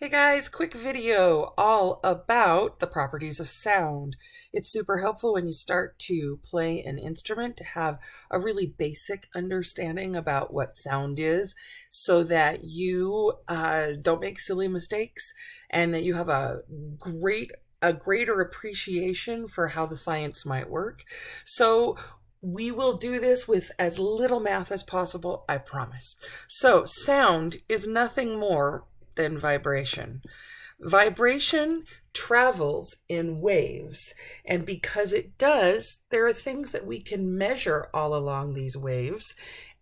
Hey guys, quick video all about the properties of sound. It's super helpful when you start to play an instrument to have a really basic understanding about what sound is so that you don't make silly mistakes and that you have a greater appreciation for how the science might work. So we will do this with as little math as possible, I promise. So sound is nothing more than vibration. Vibration travels in waves, and because it does, there are things that we can measure all along these waves,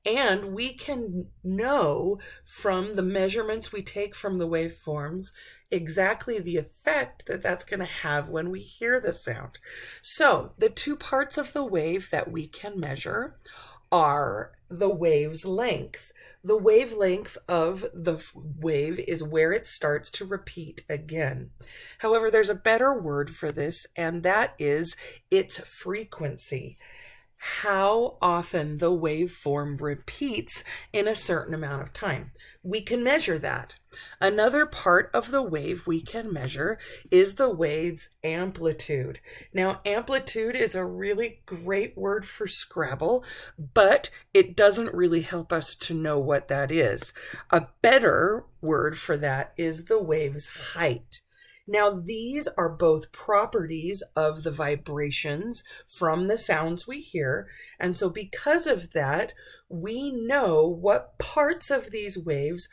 and we can know from the measurements we take from the waveforms exactly the effect that that's going to have when we hear the sound. So the two parts of the wave that we can measure are the wave's length. The wavelength of the wave is where it starts to repeat again. However, there's a better word for this, and that is its frequency. How often the waveform repeats in a certain amount of time. We can measure that. Another part of the wave we can measure is the wave's amplitude. Now, amplitude is a really great word for Scrabble, but it doesn't really help us to know what that is. A better word for that is the wave's height. Now, these are both properties of the vibrations from the sounds we hear. And so because of that, we know what parts of these waves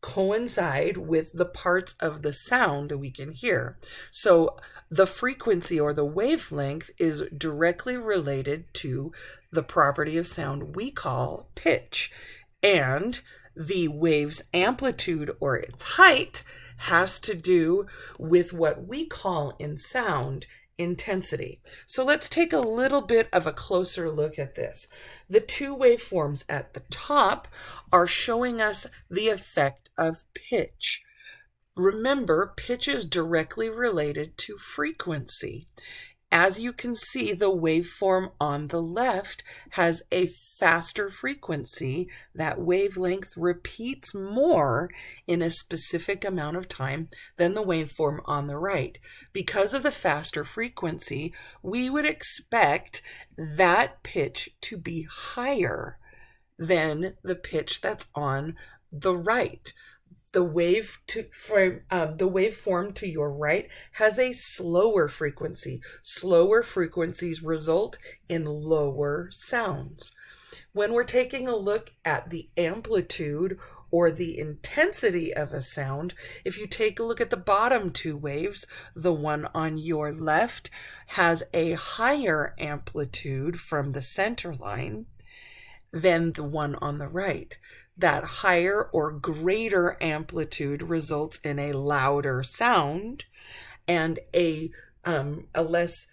coincide with the parts of the sound we can hear. So the frequency or the wavelength is directly related to the property of sound we call pitch. And the wave's amplitude or its height has to do with what we call in sound intensity. So let's take a little bit of a closer look at this. The two waveforms at the top are showing us the effect of pitch. Remember, pitch is directly related to frequency. As you can see, the waveform on the left has a faster frequency. That wavelength repeats more in a specific amount of time than the waveform on the right. Because of the faster frequency, we would expect that pitch to be higher than the pitch that's on the right. The waveform to your right has a slower frequency. Slower frequencies result in lower sounds. When we're taking a look at the amplitude or the intensity of a sound, if you take a look at the bottom two waves, the one on your left has a higher amplitude from the center line than the one on the right. That higher or greater amplitude results in a louder sound, and a less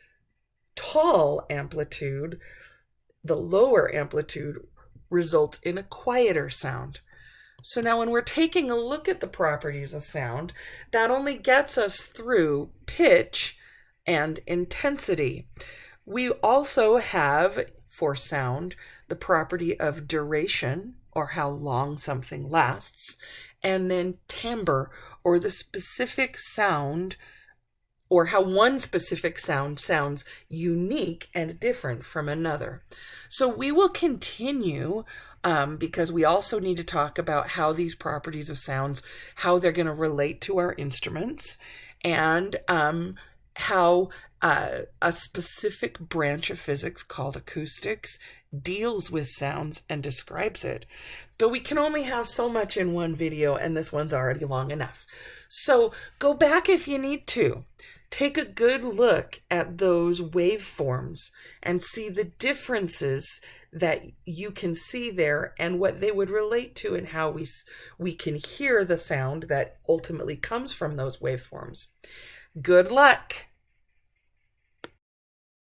tall amplitude, the lower amplitude, results in a quieter sound. So now when we're taking a look at the properties of sound, that only gets us through pitch and intensity. We also have, for sound, the property of duration, or how long something lasts, and then timbre, or the specific sound, or how one specific sound sounds unique and different from another. So we will continue because we also need to talk about how these properties of sounds, how they're going to relate to our instruments, and how a specific branch of physics called acoustics deals with sounds and describes it. But we can only have so much in one video, and this one's already long enough. So go back if you need to. Take a good look at those waveforms and see the differences that you can see there and what they would relate to and how we can hear the sound that ultimately comes from those waveforms. Good luck!